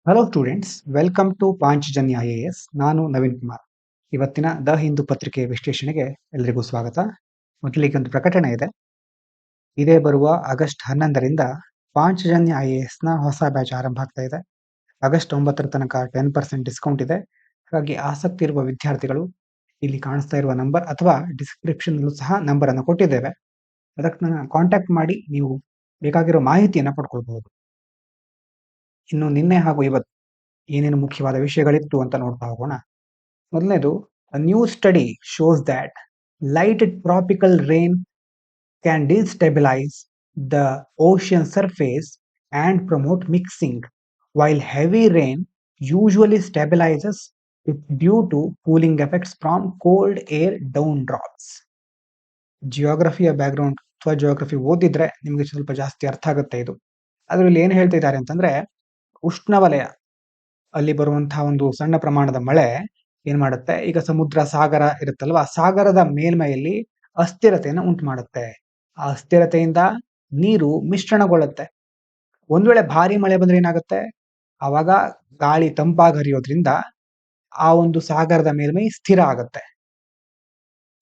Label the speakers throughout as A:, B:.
A: Hello students, welcome to Panchajanya IAS. ನಾನು ನವೀನ್ ಕುಮಾರ್. ಇವತ್ತಿನ the Hindu ಪತ್ರಿಕೆ ವಿಶ್ಲೇಷಣೆಗೆ ಎಲ್ಲರಿಗೂ ಸ್ವಾಗತ. ಮೊದಲಿಗೆ ಒಂದು ಪ್ರಕಟಣೆ ಇದೆ. ಇದೇ ಬರುವ ಆಗಸ್ಟ್ 11ರಿಂದ ಪಾಂಚಜನ್ಯ IAS ನ ಹೊಸ ಬ್ಯಾಚ್ ಆರಂಭ ಆಗ್ತಾ ಇದೆ. ಆಗಸ್ಟ್ 9ರ ತನಕ 10% ಡಿಸ್ಕೌಂಟ್ ಇದೆ. ಹಾಗಾಗಿ ಆಸಕ್ತಿ ಇರುವ ವಿದ್ಯಾರ್ಥಿಗಳು ಇಲ್ಲಿ ಕಾಣಿಸ್ತಾ ಇರುವ ನಂಬರ್ ಅಥವಾ ಡಿಸ್ಕ್ರಿಪ್ಷನ್ ಸಹ ನಂಬರ್ ಅನ್ನು ಕೊಟ್ಟಿದ್ದೇವೆ. ಅದಕ್ಕೆ ಕಾಂಟ್ಯಾಕ್ಟ್ ಮಾಡಿ ನೀವು ಬೇಕಾಗಿರೋ ಮಾಹಿತಿಯನ್ನು ಪಡ್ಕೊಳ್ಬಹುದು. ಇನ್ನು ನಿನ್ನೆ ಹಾಗೂ ಇವತ್ತು ಏನೇನು ಮುಖ್ಯವಾದ ವಿಷಯಗಳಿತ್ತು ಅಂತ ನೋಡ್ತಾ ಹೋಗೋಣ. ಮೊದಲನೇದು, new study shows that light tropical rain can destabilise the ocean surface and promote mixing, while heavy rain usually stabilises due to cooling effects from cold air down drops. ಜಿಯೋಗ್ರಫಿಯ ಬ್ಯಾಕ್ಗ್ರೌಂಡ್ ಅಥವಾ ಜಿಯೋಗ್ರಫಿ ಓದಿದ್ರೆ ನಿಮಗೆ ಸ್ವಲ್ಪ ಜಾಸ್ತಿ ಅರ್ಥ ಆಗುತ್ತೆ ಇದು. ಅದರಲ್ಲಿ ಏನು ಹೇಳ್ತಿದ್ದಾರೆ ಅಂತಂದ್ರೆ, ಉಷ್ಣವಲಯ ಅಲ್ಲಿ ಬರುವಂತಹ ಒಂದು ಸಣ್ಣ ಪ್ರಮಾಣದ ಮಳೆ ಏನ್ ಮಾಡುತ್ತೆ, ಈಗ ಸಮುದ್ರ ಸಾಗರ ಇರುತ್ತಲ್ವಾ, ಸಾಗರದ ಮೇಲ್ಮೈಯಲ್ಲಿ ಅಸ್ಥಿರತೆಯನ್ನು ಉಂಟು ಮಾಡುತ್ತೆ. ಆ ಅಸ್ಥಿರತೆಯಿಂದ ನೀರು ಮಿಶ್ರಣಗೊಳ್ಳುತ್ತೆ. ಒಂದ್ ವೇಳೆ ಭಾರಿ ಮಳೆ ಬಂದ್ರೆ ಏನಾಗುತ್ತೆ, ಆವಾಗ ಗಾಳಿ ತಂಪಾಗಿ ಹರಿಯೋದ್ರಿಂದ ಆ ಒಂದು ಸಾಗರದ ಮೇಲ್ಮೈ ಸ್ಥಿರ ಆಗುತ್ತೆ.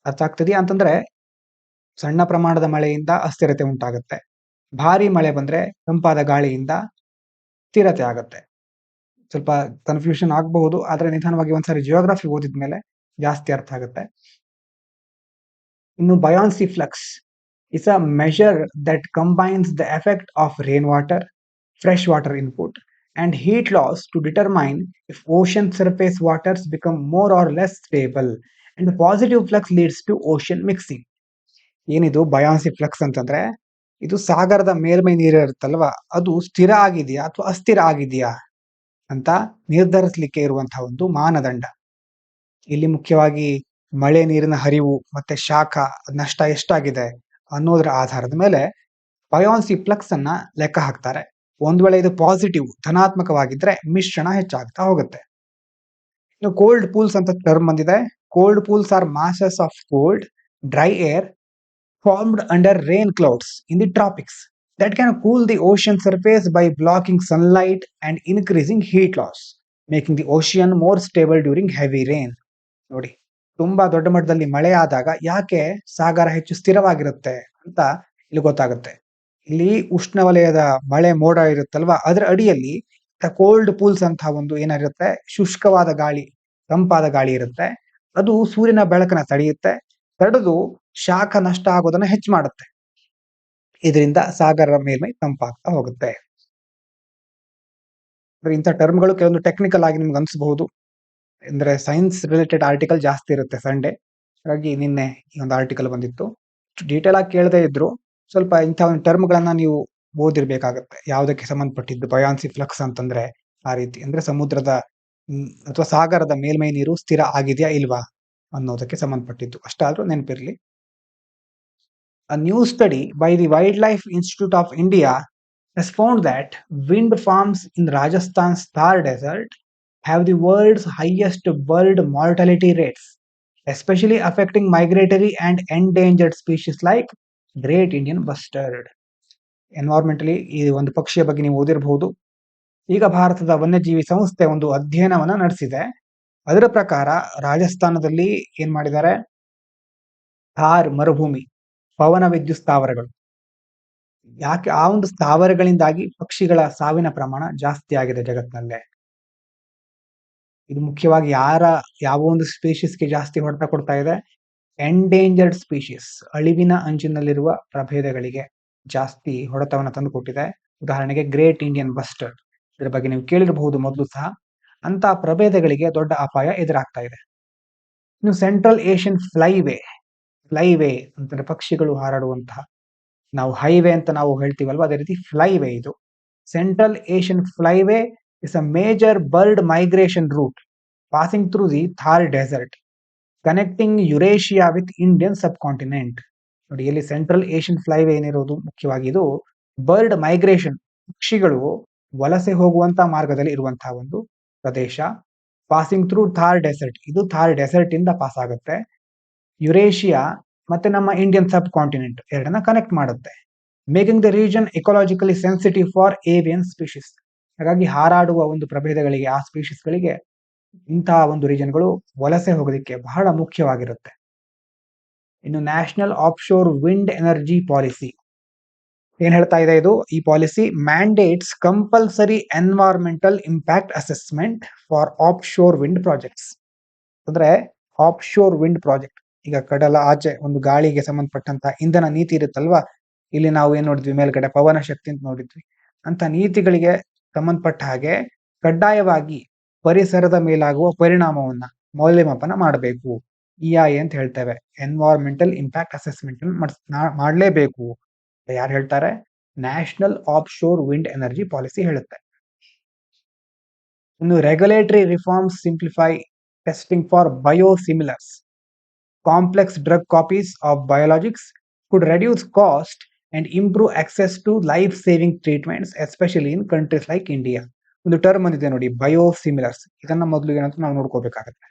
A: ಅರ್ಥ ಆಗ್ತದೆಯಾ ಅಂತಂದ್ರೆ, ಸಣ್ಣ ಪ್ರಮಾಣದ ಮಳೆಯಿಂದ ಅಸ್ಥಿರತೆ ಉಂಟಾಗುತ್ತೆ, ಭಾರಿ ಮಳೆ ಬಂದ್ರೆ ತಂಪಾದ ಗಾಳಿಯಿಂದ ಸ್ಥಿರತೆ ಆಗುತ್ತೆ. ಸ್ವಲ್ಪ ಕನ್ಫ್ಯೂಷನ್ ಆಗಬಹುದು, ಆದ್ರೆ ನಿಧಾನವಾಗಿ ಒಂದ್ಸರಿ ಜಿಯೋಗ್ರಫಿ ಓದಿದ್ಮೇಲೆ ಜಾಸ್ತಿ ಅರ್ಥ ಆಗುತ್ತೆ. ಇನ್ನು buoyancy flux is a measure that combines the effect of rain water, fresh water input and heat loss to determine if ocean surface waters become more or less stable and positive flux leads to ocean mixing. ಏನಿದು buoyancy flux ಅಂತಂದ್ರೆ, ಇದು ಸಾಗರದ ಮೇಲ್ಮೈ ನೀರು ಇರುತ್ತಲ್ವಾ, ಅದು ಸ್ಥಿರ ಆಗಿದೆಯಾ ಅಥವಾ ಅಸ್ಥಿರ ಆಗಿದೆಯಾ ಅಂತ ನಿರ್ಧರಿಸಲಿಕ್ಕೆ ಇರುವಂತಹ ಒಂದು ಮಾನದಂಡ. ಇಲ್ಲಿ ಮುಖ್ಯವಾಗಿ ಮಳೆ ನೀರಿನ ಹರಿವು ಮತ್ತೆ ಶಾಖ ನಷ್ಟ ಎಷ್ಟಾಗಿದೆ ಅನ್ನೋದರ ಆಧಾರದ ಮೇಲೆ ಬಯಾನ್ಸಿ ಫ್ಲಕ್ಸ್ ಅನ್ನ ಲೆಕ್ಕ ಹಾಕ್ತಾರೆ. ಒಂದ್ ವೇಳೆ ಇದು ಪಾಸಿಟಿವ್ ಧನಾತ್ಮಕವಾಗಿದ್ರೆ ಮಿಶ್ರಣ ಹೆಚ್ಚಾಗ್ತಾ ಹೋಗುತ್ತೆ. ಇನ್ನು ಕೋಲ್ಡ್ ಪೂಲ್ಸ್ ಅಂತ ಟರ್ಮ್ ಬಂದಿದೆ. Cold pools are masses of cold dry air formed under rain clouds in the tropics that can cool the ocean surface by blocking sunlight and increasing heat loss, making the ocean more stable during heavy rain. ನೋಡಿ, ತುಂಬಾ ದೊಡ್ಡ ಮಟ್ಟದಲ್ಲಿ ಮಳೆ ಆದಾಗ ಯಾಕೆ ಸಾಗರ ಹೆಚ್ಚು ಸ್ಥಿರವಾಗಿರುತ್ತೆ ಅಂತ ಇಲ್ಲಿ ಗೊತ್ತಾಗುತ್ತೆ. ಇಲ್ಲಿ ಉಷ್ಣವಲಯದ ಮಳೆ ಮೋಡ ಇರುತ್ತಲ್ವಾ, ಅದರ ಅಡಿಯಲ್ಲಿ ಕೋಲ್ಡ್ ಪೂಲ್ಸ್ ಅಂತ ಒಂದು ಏನಾಗಿರುತ್ತೆ, ಶುಷ್ಕವಾದ ಗಾಳಿ, ತಂಪಾದ ಗಾಳಿ ಇರುತ್ತೆ. ಅದು ಸೂರ್ಯನ ಬೆಳಕನ್ನ ತಡೆದು ಶಾಖ ನಷ್ಟ ಆಗೋದನ್ನ ಹೆಚ್ಚು ಮಾಡುತ್ತೆ. ಇದರಿಂದ ಸಾಗರ ಮೇಲ್ಮೈ ತಂಪಾಗ್ತಾ ಹೋಗುತ್ತೆ. ಇಂಥ ಟರ್ಮ್ಗಳು ಕೆಲವೊಂದು ಟೆಕ್ನಿಕಲ್ ಆಗಿ ನಿಮ್ಗೆ ಅನ್ಸಬಹುದು, ಅಂದ್ರೆ ಸೈನ್ಸ್ ರಿಲೇಟೆಡ್ ಆರ್ಟಿಕಲ್ ಜಾಸ್ತಿ ಇರುತ್ತೆ ಸಂಡೇ, ಹಾಗಾಗಿ ನಿನ್ನೆ ಈ ಒಂದು ಆರ್ಟಿಕಲ್ ಬಂದಿತ್ತು. ಡೀಟೇಲ್ ಆಗಿ ಕೇಳದೇ ಇದ್ರು ಸ್ವಲ್ಪ ಇಂಥ ಒಂದು ಟರ್ಮ್ಗಳನ್ನ ನೀವು ಓದಿರ್ಬೇಕಾಗತ್ತೆ. ಯಾವುದಕ್ಕೆ ಸಂಬಂಧಪಟ್ಟಿದ್ದು ಬಯಾನ್ಸಿ ಫ್ಲಕ್ಸ್ ಅಂತಂದ್ರೆ ಆ ರೀತಿ, ಅಂದ್ರೆ ಸಮುದ್ರದ ಅಥವಾ ಸಾಗರದ ಮೇಲ್ಮೈ ನೀರು ಸ್ಥಿರ ಆಗಿದೆಯಾ ಇಲ್ವಾ ಅನ್ನೋದಕ್ಕೆ ಸಂಬಂಧಪಟ್ಟಿದ್ದು. ಅಷ್ಟಾದ್ರೂ ನೆನಪಿರ್ಲಿ. A new study by the Wildlife Institute of India has found that wind farms in Rajasthan's Thar Desert have the world's highest bird mortality rates, especially affecting migratory and endangered species like Great Indian Bustard. ಎನ್ವೈರ್ಮೆಂಟಲಿ ಈ ಒಂದು ಪಕ್ಷಿಯ ಬಗ್ಗೆ ನೀವು ಓದಿರಬಹುದು. ಈಗ ಭಾರತದ ವನ್ಯಜೀವಿ ಸಂಸ್ಥೆ ಒಂದು ಅಧ್ಯಯನವನ್ನ ನಡೆಸಿದೆ. ಅದರ ಪ್ರಕಾರ ರಾಜಸ್ಥಾನದಲ್ಲಿ ಏನ್ ಮಾಡಿದ್ದಾರೆ, ಥಾರ್ ಮರುಭೂಮಿ ಪವನ ವಿದ್ಯುತ್ ಸ್ಥಾವರಗಳು, ಯಾಕೆ ಆ ಒಂದು ಸ್ಥಾವರಗಳಿಂದಾಗಿ ಪಕ್ಷಿಗಳ ಸಾವಿನ ಪ್ರಮಾಣ ಜಾಸ್ತಿ ಆಗಿದೆ ಜಗತ್ತಿನಲ್ಲೇ. ಇದು ಮುಖ್ಯವಾಗಿ ಯಾವ ಒಂದು ಸ್ಪೀಶೀಸ್ಗೆ ಜಾಸ್ತಿ ಹೊಡೆತ ಕೊಡ್ತಾ ಇದೆ, ಎಂಡೇಂಜರ್ಡ್ ಸ್ಪೀಶೀಸ್, ಅಳಿವಿನ ಅಂಚಿನಲ್ಲಿರುವ ಪ್ರಭೇದಗಳಿಗೆ ಜಾಸ್ತಿ ಹೊಡೆತವನ್ನು ತಂದು ಕೊಟ್ಟಿದೆ. ಉದಾಹರಣೆಗೆ ಗ್ರೇಟ್ ಇಂಡಿಯನ್ ಬಸ್ಟರ್ಡ್, ಇದರ ಬಗ್ಗೆ ನೀವು ಕೇಳಿರಬಹುದು ಮೊದಲು ಸಹ. ಅಂತ ಪ್ರಭೇದಗಳಿಗೆ ದೊಡ್ಡ ಅಪಾಯ ಎದುರಾಗ್ತಾ ಇದೆ. ಇನ್ನು ಸೆಂಟ್ರಲ್ ಏಷ್ಯನ್ ಫ್ಲೈವೇ ಅಂತಂದ್ರೆ ಪಕ್ಷಿಗಳು ಹಾರಾಡುವಂತಹ, ನಾವು ಹೈವೇ ಅಂತ ನಾವು ಹೇಳ್ತೀವಲ್ವಾ, ಅದೇ ರೀತಿ ಫ್ಲೈವೇ ಇದು. Central Asian flyway is a major bird migration route passing through the Thar desert connecting Eurasia with Indian subcontinent. ನೋಡಿ, ಇಲ್ಲಿ ಸೆಂಟ್ರಲ್ ಏಷ್ಯನ್ ಫ್ಲೈವೇ ಏನಿರೋದು ಮುಖ್ಯವಾಗಿ ಇದು ಬರ್ಡ್ ಮೈಗ್ರೇಷನ್, ಪಕ್ಷಿಗಳು ವಲಸೆ ಹೋಗುವಂತಹ ಮಾರ್ಗದಲ್ಲಿ ಇರುವಂತಹ ಒಂದು ಪ್ರದೇಶ. ಪಾಸಿಂಗ್ ಥ್ರೂ ಥಾರ್ ಡೆಸರ್ಟ್, ಇದು ಥಾರ್ ಡೆಸರ್ಟ್ ಇಂದ ಪಾಸ್ ಆಗುತ್ತೆ. ಯುರೇಷಿಯಾ ಮತ್ತೆ ನಮ್ಮ ಇಂಡಿಯನ್ ಸಬ್ ಕಾಂಟಿನೆಂಟ್ ಎರಡನ್ನ ಕನೆಕ್ಟ್ ಮಾಡುತ್ತೆ. Making the region ecologically sensitive for avian species. ಹಾಗಾಗಿ ಹಾರಾಡುವ ಒಂದು ಪ್ರಭೇದಗಳಿಗೆ, ಆ ಸ್ಪೀಶೀಸ್ಗಳಿಗೆ ಇಂತಹ ಒಂದು ರೀಜನ್ಗಳು ವಲಸೆ ಹೋಗೋದಕ್ಕೆ ಬಹಳ ಮುಖ್ಯವಾಗಿರುತ್ತೆ. ಇನ್ನು national offshore wind energy policy ಏನ್ ಹೇಳ್ತಾ ಇದೆ ಇದು? ಈ policy mandates compulsory environmental impact assessment for offshore wind projects. ಅಂದ್ರೆ ಆಫ್ಶೋರ್ ವಿಂಡ್ ಪ್ರಾಜೆಕ್ಟ್, ಈಗ ಕಡಲ ಆಚೆ ಒಂದು ಗಾಳಿಗೆ ಸಂಬಂಧಪಟ್ಟಂತ ಇಂಧನ ನೀತಿ ಇರುತ್ತಲ್ವಾ, ಇಲ್ಲಿ ನಾವು ಏನ್ ನೋಡಿದ್ವಿ, ಮೇಲ್ಗಡೆ ಪವನ ಶಕ್ತಿ ಅಂತ ನೋಡಿದ್ವಿ. ಅಂತ ನೀತಿಗಳಿಗೆ ಸಂಬಂಧಪಟ್ಟ ಹಾಗೆ ಕಡ್ಡಾಯವಾಗಿ ಪರಿಸರದ ಮೇಲಾಗುವ ಪರಿಣಾಮವನ್ನ ಮೌಲ್ಯಮಾಪನ ಮಾಡಬೇಕು. EI ಅಂತ ಹೇಳ್ತೇವೆ, ಎನ್ವೈರ್ಮೆಂಟಲ್ ಇಂಪ್ಯಾಕ್ಟ್ ಅಸೆಸ್ಮೆಂಟ್ ಮಾಡಲೇಬೇಕು. ಯಾರು ಹೇಳ್ತಾರೆ? National offshore wind energy policy ಹೇಳುತ್ತೆ. ಇನ್ನು regulatory reforms simplify testing for biosimilars. Complex drug copies of biologics could reduce cost and improve access to life-saving treatments, especially in countries like India. ಒಂದು term ಬಂದಿದೆ ನೋಡಿ, biosimilars. ಇದನ್ನ ಮೊದಲು ಏನಂತ ನಾವು ನೋಡ್ಕೋಬೇಕಾಗುತ್ತೆ.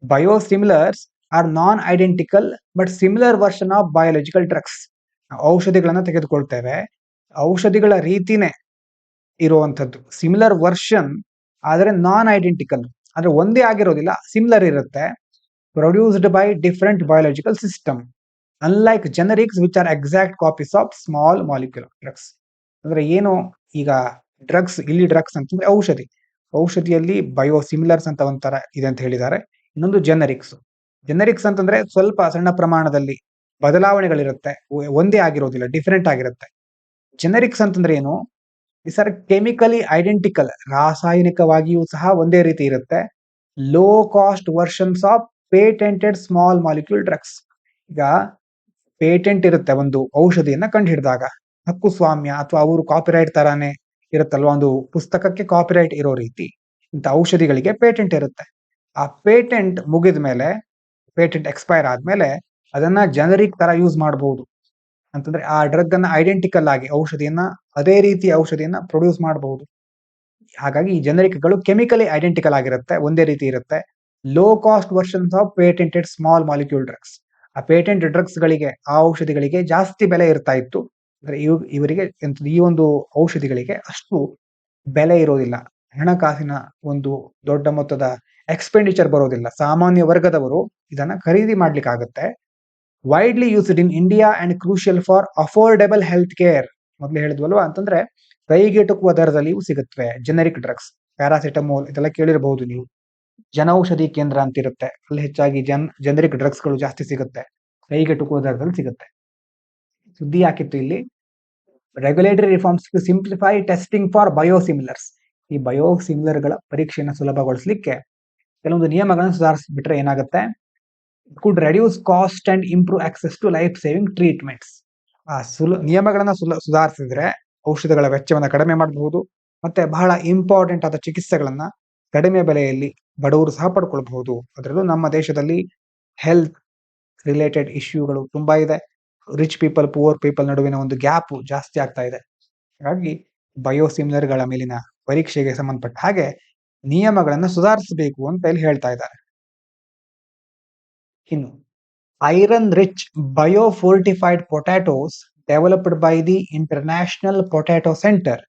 A: Biosimilars are non identical but similar version of biological drugs. ಔಷಧಿಗಳನ್ನ ತೆಗೆದುಕೊಳ್ತೇವೆ, ಔಷಧಿಗಳ ರೀತಿನೇ ಇರುವಂತದ್ದು, ಸಿಮಿಲರ್ ವರ್ಷನ್, ಆದರೆ ನಾನ್ ಐಡೆಂಟಿಕಲ್, ಅಂದ್ರೆ ಒಂದೇ ಆಗಿರೋದಿಲ್ಲ, ಸಿಮಿಲರ್ ಇರುತ್ತೆ. Produced by different biological system, unlike generics which are exact copies of small molecule drugs. ಅಂದ್ರೆ ಏನು, ಈಗ ಡ್ರಗ್ಸ್, ಇಲ್ಲಿ ಡ್ರಗ್ಸ್ ಅಂತಂದ್ರೆ ಔಷಧಿ, ಔಷಧಿಯಲ್ಲಿ ಬಯೋಸಿಮಿಲರ್ಸ್ ಅಂತ ಒಂಥರ ಇದೆ ಅಂತ ಹೇಳಿದ್ದಾರೆ. ಇನ್ನೊಂದು ಜೆನರಿಕ್ಸ್. ಜೆನರಿಕ್ಸ್ ಅಂತಂದ್ರೆ ಸ್ವಲ್ಪ ಸಣ್ಣ ಪ್ರಮಾಣದಲ್ಲಿ ಬದಲಾವಣೆಗಳಿರುತ್ತೆ, ಒಂದೇ ಆಗಿರೋದಿಲ್ಲ, ಡಿಫರೆಂಟ್ ಆಗಿರುತ್ತೆ. ಜೆನರಿಕ್ಸ್ ಅಂತಂದ್ರೆ ಏನು? ದಿಸ್ ಆರ್ ಕೆಮಿಕಲಿ ಐಡೆಂಟಿಕಲ್, ರಾಸಾಯನಿಕವಾಗಿಯೂ ಸಹ ಒಂದೇ ರೀತಿ ಇರುತ್ತೆ. Low cost versions of patented small molecule drugs. ಈಗ ಪೇಟೆಂಟ್ ಇರುತ್ತೆ ಒಂದು ಔಷಧಿಯನ್ನ ಕಂಡು ಹಿಡಿದಾಗ, ಹಕ್ಕು ಸ್ವಾಮ್ಯ ಅಥವಾ ಅವರು ಕಾಪಿರೈಟ್ ತರಾನೇ ಇರುತ್ತಲ್ವ, ಒಂದು ಪುಸ್ತಕಕ್ಕೆ ಕಾಪಿರೈಟ್ ಇರೋ ರೀತಿ ಇಂಥ ಔಷಧಿಗಳಿಗೆ ಪೇಟೆಂಟ್ ಇರುತ್ತೆ. ಆ ಪೇಟೆಂಟ್ ಮುಗಿದ ಮೇಲೆ, ಪೇಟೆಂಟ್ ಎಕ್ಸ್ಪೈರ್ ಆದ್ಮೇಲೆ ಅದನ್ನ ಜನರಿಕ್ ತರ ಯೂಸ್ ಮಾಡಬಹುದು. ಅಂತಂದ್ರೆ ಆ ಡ್ರಗ್ ಅನ್ನ ಐಡೆಂಟಿಕಲ್ ಆಗಿ ಔಷಧಿಯನ್ನ, ಅದೇ ರೀತಿ ಔಷಧಿಯನ್ನ ಪ್ರೊಡ್ಯೂಸ್ ಮಾಡಬಹುದು. ಹಾಗಾಗಿ ಈ ಜನರಿಕ್ಗಳು ಕೆಮಿಕಲಿ ಐಡೆಂಟಿಕಲ್ ಆಗಿರುತ್ತೆ, ಒಂದೇ ರೀತಿ ಇರುತ್ತೆ. Low cost versions of patented small molecule drugs. ಆ ಪೇಟೆಂಟ್ ಡ್ರಗ್ಸ್ ಗಳಿಗೆ, ಆ ಔಷಧಿಗಳಿಗೆ ಜಾಸ್ತಿ ಬೆಲೆ ಇರ್ತಾ ಇತ್ತು. ಅಂದ್ರೆ ಇವರಿಗೆ ಈ ಒಂದು ಔಷಧಿಗಳಿಗೆ ಅಷ್ಟು ಬೆಲೆ ಇರೋದಿಲ್ಲ, ಹಣಕಾಸಿನ ಒಂದು ದೊಡ್ಡ ಮೊತ್ತದ ಎಕ್ಸ್ಪೆಂಡಿಚರ್ ಬರೋದಿಲ್ಲ. ಸಾಮಾನ್ಯ ವರ್ಗದವರು ಇದನ್ನ ಖರೀದಿ ಮಾಡ್ಲಿಕ್ಕಾಗತ್ತೆ. Widely used in India and crucial for affordable health care. ಮೊದಲು ಹೇಳಿದ್ವಲ್ವಾ, ಅಂತಂದ್ರೆ ಕೈಗೆಟುಕುವ ದರದಲ್ಲಿ ಇವು ಸಿಗುತ್ತವೆ. ಜೆನರಿಕ್ ಡ್ರಗ್ಸ್, ಪ್ಯಾರಾಸಿಟಮೋಲ್ ಇದೆಲ್ಲ ಕೇಳಿರಬಹುದು ನೀವು. ಜನೌಷಧಿ ಕೇಂದ್ರ ಅಂತ ಇರುತ್ತೆ, ಅಲ್ಲಿ ಹೆಚ್ಚಾಗಿ ಜನರಿಕ್ ಡ್ರಗ್ಸ್ ಗಳು ಜಾಸ್ತಿ ಸಿಗುತ್ತೆ, ಕೈಗೆಟುಕುವ ದರದಲ್ಲಿ ಸಿಗುತ್ತೆ. ಸುದ್ದಿ ಯಾಕಿತ್ತು ಇಲ್ಲಿ? Regulatory reforms to simplify testing for biosimilars. ಈ ಬಯೋಸಿಮಿಲರ್ ಗಳ ಪರೀಕ್ಷೆಯನ್ನು ಸುಲಭಗೊಳಿಸಲಿಕ್ಕೆ ಕೆಲವೊಂದು ನಿಯಮಗಳನ್ನು ಸುಧಾರಿಸಿಬಿಟ್ರೆ ಏನಾಗುತ್ತೆ? Could reduce cost and improve access to life saving treatments. ಆ ನಿಯಮಗಳನ್ನ ಸುಧಾರಿಸಿದ್ರೆ ಔಷಧಗಳ ವೆಚ್ಚವನ್ನು ಕಡಿಮೆ ಮಾಡಬಹುದು, ಮತ್ತೆ ಬಹಳ ಇಂಪಾರ್ಟೆಂಟ್ ಆದ ಚಿಕಿತ್ಸೆಗಳನ್ನ ಕಡಿಮೆ ಬೆಲೆಯಲ್ಲಿ ಬಡವರು ಸಹ ಪಡ್ಕೊಳ್ಬಹುದು. ಅದರಲ್ಲೂ ನಮ್ಮ ದೇಶದಲ್ಲಿ ಹೆಲ್ತ್ ರಿಲೇಟೆಡ್ ಇಶ್ಯೂಗಳು ತುಂಬಾ ಇದೆ. ರಿಚ್ ಪೀಪಲ್, ಪುವರ್ ಪೀಪಲ್ ನಡುವಿನ ಒಂದು ಗ್ಯಾಪ್ ಜಾಸ್ತಿ ಆಗ್ತಾ ಇದೆ. ಹಾಗಾಗಿ ಬಯೋಸಿಮಿಲರ್ಗಳ ಮೇಲಿನ ಪರೀಕ್ಷೆಗೆ ಸಂಬಂಧಪಟ್ಟ ಹಾಗೆ ನಿಯಮಗಳನ್ನ ಸುಧಾರಿಸಬೇಕು ಅಂತ ಇಲ್ಲಿ ಹೇಳ್ತಾ ಇದ್ದಾರೆ. ಇನ್ನು iron rich biofortified potatoes developed by the International Potato Center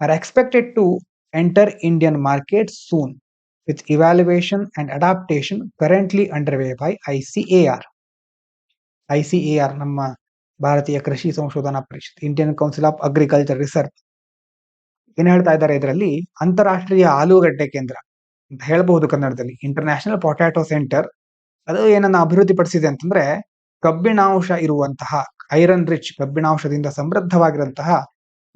A: are expected to enter Indian market soon with evaluation and adaptation currently underway by ICAR. ICAR ನಮ್ಮ ಭಾರತೀಯ ಕೃಷಿ ಸಂಶೋಧನಾ ಪರಿಷತ್, Indian Council of Agriculture Research. ಏನ್ ಹೇಳ್ತಾ ಇದ್ದಾರೆ ಇದರಲ್ಲಿ? ಅಂತಾರಾಷ್ಟ್ರೀಯ ಆಲೂಗಡ್ಡೆ ಕೇಂದ್ರ ಅಂತ ಹೇಳ್ಬಹುದು ಕನ್ನಡದಲ್ಲಿ, ಇಂಟರ್ನ್ಯಾಷನಲ್ ಪೊಟ್ಯಾಟೋ ಸೆಂಟರ್. ಅದು ಏನನ್ನ ಅಭಿವೃದ್ಧಿ ಪಡಿಸಿದೆ ಅಂತಂದ್ರೆ, ಕಬ್ಬಿಣಾಂಶ ಇರುವಂತಹ, ಐರನ್ ರಿಚ್, ಕಬ್ಬಿಣಾಂಶದಿಂದ ಸಮೃದ್ಧವಾಗಿರುವಂತಹ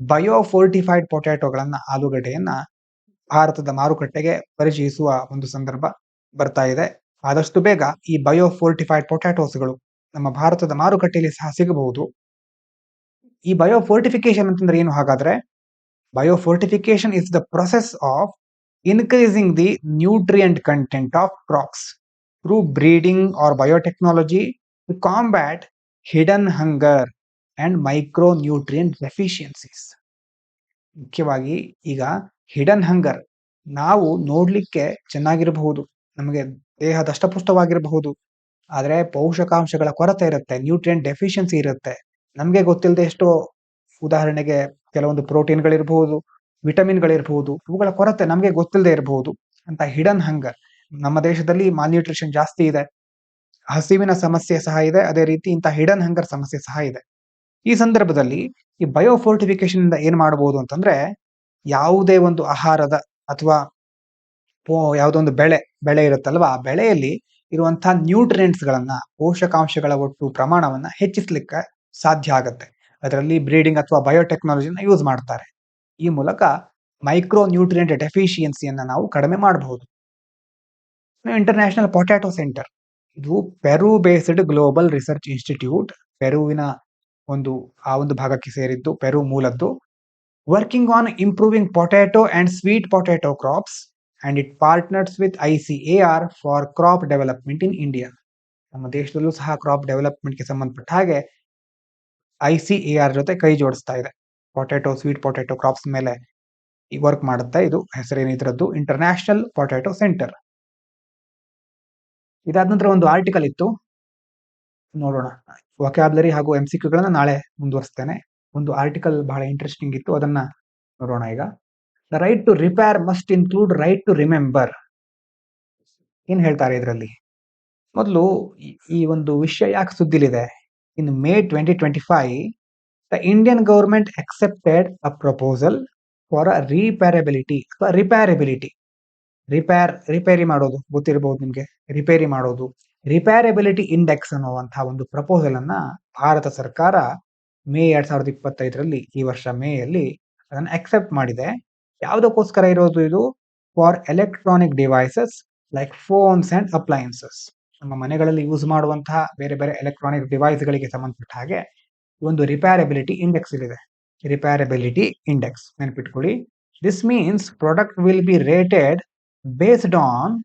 A: ಬಯೋಫೋರ್ಟಿಫೈಡ್ ಪೊಟ್ಯಾಟೋಗಳನ್ನ, ಆಲೂಗಡ್ಡೆಯನ್ನ ಭಾರತದ ಮಾರುಕಟ್ಟೆಗೆ ಪರಿಚಯಿಸುವ ಒಂದು ಸಂದರ್ಭ ಬರ್ತಾ ಇದೆ. ಆದಷ್ಟು ಬೇಗ ಈ ಬಯೋಫೋರ್ಟಿಫೈಡ್ ಪೊಟ್ಯಾಟೋಸ್ಗಳು ನಮ್ಮ ಭಾರತದ ಮಾರುಕಟ್ಟೆಯಲ್ಲಿ ಸಹ ಸಿಗಬಹುದು. ಈ ಬಯೋಫೋರ್ಟಿಫಿಕೇಶನ್ ಅಂತಂದ್ರೆ ಏನು ಹಾಗಾದ್ರೆ? Biofortification is the process of increasing the nutrient content of crops through breeding or biotechnology to combat hidden hunger and micro nutrient deficiencies. ಮುಖ್ಯವಾಗಿ ಈಗ ಹಿಡನ್ ಹಂಗರ್, ನಾವು ನೋಡ್ಲಿಕ್ಕೆ ಚೆನ್ನಾಗಿರಬಹುದು, ನಮಗೆ ದೇಹ ದಷ್ಟಪುಷ್ಟವಾಗಿರಬಹುದು, ಆದ್ರೆ ಪೋಷಕಾಂಶಗಳ ಕೊರತೆ ಇರುತ್ತೆ, ನ್ಯೂಟ್ರಿಯೆಂಟ್ ಡೆಫಿಷಿಯನ್ಸಿ ಇರುತ್ತೆ. ನಮ್ಗೆ ಗೊತ್ತಿಲ್ಲದೆ ಎಷ್ಟೋ, ಉದಾಹರಣೆಗೆ ಕೆಲವೊಂದು ಪ್ರೋಟೀನ್ಗಳಿರಬಹುದು, ವಿಟಮಿನ್ಗಳಿರ್ಬಹುದು, ಇವುಗಳ ಕೊರತೆ ನಮಗೆ ಗೊತ್ತಿಲ್ಲದೆ ಇರಬಹುದು ಅಂತ ಹಿಡನ್ ಹಂಗರ್. ನಮ್ಮ ದೇಶದಲ್ಲಿ ಮಾಲ್ನ್ಯೂಟ್ರಿಷನ್ ಜಾಸ್ತಿ ಇದೆ, ಹಸಿವಿನ ಸಮಸ್ಯೆ ಸಹ ಇದೆ, ಅದೇ ರೀತಿ ಇಂಥ ಹಿಡನ್ ಹಂಗರ್ ಸಮಸ್ಯೆ ಸಹ ಇದೆ. ಈ ಸಂದರ್ಭದಲ್ಲಿ ಈ ಬಯೋಫೋರ್ಟಿಫಿಕೇಶನ್ ಇಂದ ಏನ್ ಮಾಡಬಹುದು ಅಂತಂದ್ರೆ, ಯಾವುದೇ ಒಂದು ಆಹಾರದ ಅಥವಾ ಯಾವುದೋ ಒಂದು ಬೆಳೆ ಇರುತ್ತಲ್ವಾ, ಆ ಬೆಳೆಯಲ್ಲಿ ಇರುವಂತಹ ನ್ಯೂಟ್ರಿಯೆಂಟ್ಸ್ ಗಳನ್ನ, ಪೋಷಕಾಂಶಗಳ ಒಟ್ಟು ಪ್ರಮಾಣವನ್ನ ಹೆಚ್ಚಿಸ್ಲಿಕ್ಕೆ ಸಾಧ್ಯ ಆಗತ್ತೆ. ಅದರಲ್ಲಿ ಬ್ರೀಡಿಂಗ್ ಅಥವಾ ಬಯೋಟೆಕ್ನಾಲಜಿನ ಯೂಸ್ ಮಾಡ್ತಾರೆ. ಈ ಮೂಲಕ ಮೈಕ್ರೋ ನ್ಯೂಟ್ರಿಯೆಂಟ್ ಡೆಫಿಷಿಯನ್ಸಿಯನ್ನ ನಾವು ಕಡಿಮೆ ಮಾಡಬಹುದು. ಇಂಟರ್ನ್ಯಾಷನಲ್ ಪೊಟ್ಯಾಟೊ ಸೆಂಟರ್, ಇದು ಪೆರು ಬೇಸ್ಡ್ ಗ್ಲೋಬಲ್ ರಿಸರ್ಚ್ ಇನ್ಸ್ಟಿಟ್ಯೂಟ್, ಪೆರುವಿನ ಆ ಒಂದು ಭಾಗಕ್ಕೆ ಸೇರಿದ್ದು, ಪೆರು ಮೂಲದ್ದು. Working on improving potato and sweet potato crops and it partners with ICAR for crop development in India. ನಮ್ಮ ದೇಶದಲ್ಲೂ ಸಹ ಕ್ರಾಪ್ ಡೆವಲಪ್ಮೆಂಟ್ಗೆ ಸಂಬಂಧಪಟ್ಟ ಹಾಗೆ ICAR ಜೊತೆ ಕೈ ಜೋಡಿಸ್ತಾ ಇದೆ. ಪೊಟ್ಯಾಟೊ, ಸ್ವೀಟ್ ಪೊಟ್ಯಾಟೊ ಕ್ರಾಪ್ಸ್ ಮೇಲೆ ವರ್ಕ್ ಮಾಡುತ್ತೆ. ಇದು ಹೆಸರೇನು ಇದರದ್ದು, ಇಂಟರ್ನ್ಯಾಷನಲ್ ಪೊಟ್ಯಾಟೊ ಸೆಂಟರ್. ಇದಾದ ನಂತರ ಒಂದು ಆರ್ಟಿಕಲ್ ಇತ್ತು, ನೋಡೋಣ. ವೊಕ್ಯಾಬ್ಲರಿ ಹಾಗೂ MCQ ಗಳನ್ನ ನಾಳೆ ಮುಂದುವರಿಸ್ತೇನೆ. ಒಂದು ಆರ್ಟಿಕಲ್ ಬಹಳ ಇಂಟ್ರೆಸ್ಟಿಂಗ್ ಇತ್ತು, ಅದನ್ನ ನೋಡೋಣ ಈಗ. The right to repair must include right to remember. ಏನ್ ಹೇಳ್ತಾರೆ ಇದರಲ್ಲಿ? ಮೊದಲು ಈ ಒಂದು ವಿಷಯ ಯಾಕೆ ಸುದ್ದಿಲಿದೆ? In May 2025 the Indian government accepted a proposal for a repairability ಅಥವಾ ರಿಪೇರಬಿಲಿಟಿ. ರಿಪೇರಿ ಮಾಡೋದು ಗೊತ್ತಿರಬಹುದು ನಿಮ್ಗೆ, ರಿಪೇರಿ ಮಾಡೋದು, ರಿಪೇರಬಿಲಿಟಿ ಇಂಡೆಕ್ಸ್ ಅನ್ನುವಂತಹ ಒಂದು ಪ್ರಪೋಸಲ್ ಅನ್ನ ಭಾರತ ಸರ್ಕಾರ May 2025 ಈ ವರ್ಷ ಮೇಯಲ್ಲಿ ಅದನ್ನು ಅಕ್ಸೆಪ್ಟ್ ಮಾಡಿದೆ. ಯಾವುದಕ್ಕೋಸ್ಕರ ಇರೋದು ಇದು? For electronic devices like phones and appliances. ನಮ್ಮ ಮನೆಗಳಲ್ಲಿ ಯೂಸ್ ಮಾಡುವಂತಹ ಬೇರೆ ಬೇರೆ ಎಲೆಕ್ಟ್ರಾನಿಕ್ ಡಿವೈಸ್ ಗಳಿಗೆ ಸಂಬಂಧಪಟ್ಟ ಹಾಗೆ ಒಂದು ರಿಪೇರಬಿಲಿಟಿ ಇಂಡೆಕ್ಸ್ ಇದೆ. ರಿಪೇರಬಿಲಿಟಿ ಇಂಡೆಕ್ಸ್ ನೆನಪಿಟ್ಕೊಳ್ಳಿ. This means product will be rated based on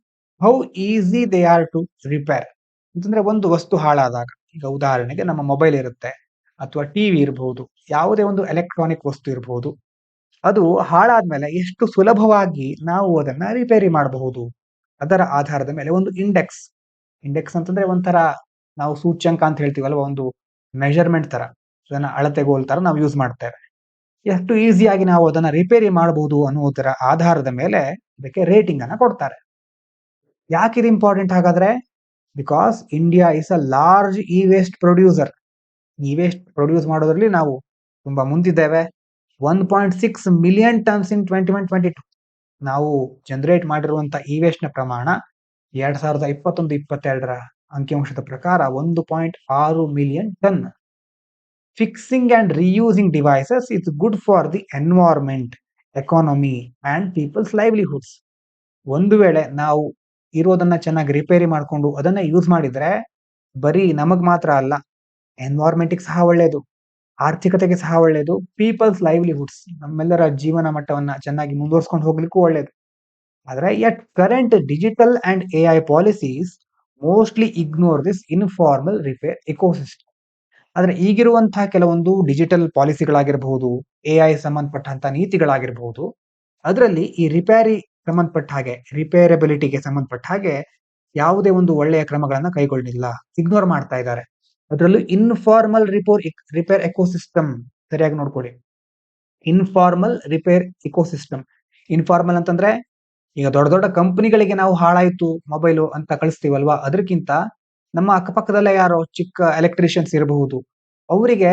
A: how easy they are to repair. ಅಂತಂದ್ರೆ ಒಂದು ವಸ್ತು ಹಾಳಾದಾಗ, ಈಗ ಉದಾಹರಣೆಗೆ ನಮ್ಮ ಮೊಬೈಲ್ ಇರುತ್ತೆ ಅಥವಾ ಟಿವಿ ಇರಬಹುದು, ಯಾವುದೇ ಒಂದು ಎಲೆಕ್ಟ್ರಾನಿಕ್ ವಸ್ತು ಇರಬಹುದು, ಅದು ಹಾಳಾದ್ಮೇಲೆ ಎಷ್ಟು ಸುಲಭವಾಗಿ ನಾವು ಅದನ್ನ ರಿಪೇರಿ ಮಾಡಬಹುದು, ಅದರ ಆಧಾರದ ಮೇಲೆ ಒಂದು ಇಂಡೆಕ್ಸ್ ಅಂತಂದ್ರೆ ಒಂಥರ ನಾವು ಸೂಚ್ಯಂಕ ಅಂತ ಹೇಳ್ತೀವಲ್ವ, ಒಂದು ಮೆಜರ್ಮೆಂಟ್ ತರ, ಅದನ್ನ ಅಳತೆಗೋಲ್ ತರ ನಾವು ಯೂಸ್ ಮಾಡ್ತೇವೆ. ಎಷ್ಟು ಈಸಿಯಾಗಿ ನಾವು ಅದನ್ನ ರಿಪೇರಿ ಮಾಡಬಹುದು ಅನ್ನುವುದರ ಆಧಾರದ ಮೇಲೆ ಇದಕ್ಕೆ ರೇಟಿಂಗ್ ಅನ್ನ ಕೊಡ್ತಾರೆ. ಯಾಕೆ ಇದು ಇಂಪಾರ್ಟೆಂಟ್ ಹಾಗಾದ್ರೆ? Because India is a large E waste producer. E waste produce ಮಾಡೋದ್ರಲ್ಲಿ ನಾವು ತುಂಬಾ ಮುಂದಿದ್ದೇವೆ. 1.6 ಮಿಲಿಯನ್ ಟನ್ಸ್ ಇನ್ 2021-22. ನಾವು ಜನರೇಟ್ ಮಾಡಿರುವಂತಹ ಇ ವೇಸ್ಟ್ ನ ಪ್ರಮಾಣ 2021-22 ಅಂಕಿಅಂಶದ ಪ್ರಕಾರ 1.6 million ton. Fixing and reusing devices is good for the environment, economy and people's livelihoods. ಒಂದು ವೇಳೆ ನಾವು ಇರೋದನ್ನ ಚೆನ್ನಾಗಿ ರಿಪೇರಿ ಮಾಡಿಕೊಂಡು ಅದನ್ನ ಯೂಸ್ ಮಾಡಿದ್ರೆ ಬರೀ ನಮಗ್ ಮಾತ್ರ ಅಲ್ಲ, ಎನ್ವೈರನ್ಮೆಂಟ್ಗೆ ಸಹ ಒಳ್ಳೆಯದು, ಆರ್ಥಿಕತೆಗೆ ಸಹ ಒಳ್ಳೆಯದು, ಪೀಪಲ್ಸ್ ಲೈವ್ಲಿಹುಡ್ಸ್, ನಮ್ಮೆಲ್ಲರ ಜೀವನ ಮಟ್ಟವನ್ನ ಚೆನ್ನಾಗಿ ಮುಂದುವರ್ಸ್ಕೊಂಡು ಹೋಗ್ಲಿಕ್ಕೂ ಒಳ್ಳೆಯದು. ಆದ್ರೆ yet current digital and AI policies mostly ignore this informal repair ecosystem. ಆದ್ರೆ ಈಗಿರುವಂತಹ ಕೆಲವೊಂದು ಡಿಜಿಟಲ್ ಪಾಲಿಸಿಗಳಾಗಿರಬಹುದು, AI ಸಂಬಂಧಪಟ್ಟಂತ ನೀತಿಗಳಾಗಿರಬಹುದು, ಅದರಲ್ಲಿ ಈ ರಿಪೇರಿ ಸಂಬಂಧಪಟ್ಟ ಹಾಗೆ, ರಿಪೇರಬಿಲಿಟಿಗೆ ಸಂಬಂಧಪಟ್ಟ ಹಾಗೆ ಯಾವುದೇ ಒಂದು ಒಳ್ಳೆಯ ಕ್ರಮಗಳನ್ನ ಕೈಗೊಳ್ಳಿಲ್ಲ, ಇಗ್ನೋರ್ ಮಾಡ್ತಾ ಇದ್ದಾರೆ. ಅದರಲ್ಲೂ ಇನ್ಫಾರ್ಮಲ್ ರಿಪೇರ್ ಎಕೋಸಿಸ್ಟಮ್ ಸರಿಯಾಗಿ ನೋಡ್ಕೊಳ್ಳಿ. Informal repair ecosystem. ಇನ್ಫಾರ್ಮಲ್ ಅಂತಂದ್ರೆ ಈಗ ದೊಡ್ಡ ದೊಡ್ಡ ಕಂಪನಿಗಳಿಗೆ ನಾವು ಹಾಳಾಯ್ತು ಮೊಬೈಲು ಅಂತ ಕಳಿಸ್ತೀವಲ್ವಾ, ಅದಕ್ಕಿಂತ ನಮ್ಮ ಅಕ್ಕಪಕ್ಕದಲ್ಲೇ ಯಾರೋ ಚಿಕ್ಕ ಎಲೆಕ್ಟ್ರಿಷಿಯನ್ಸ್ ಇರಬಹುದು, ಅವರಿಗೆ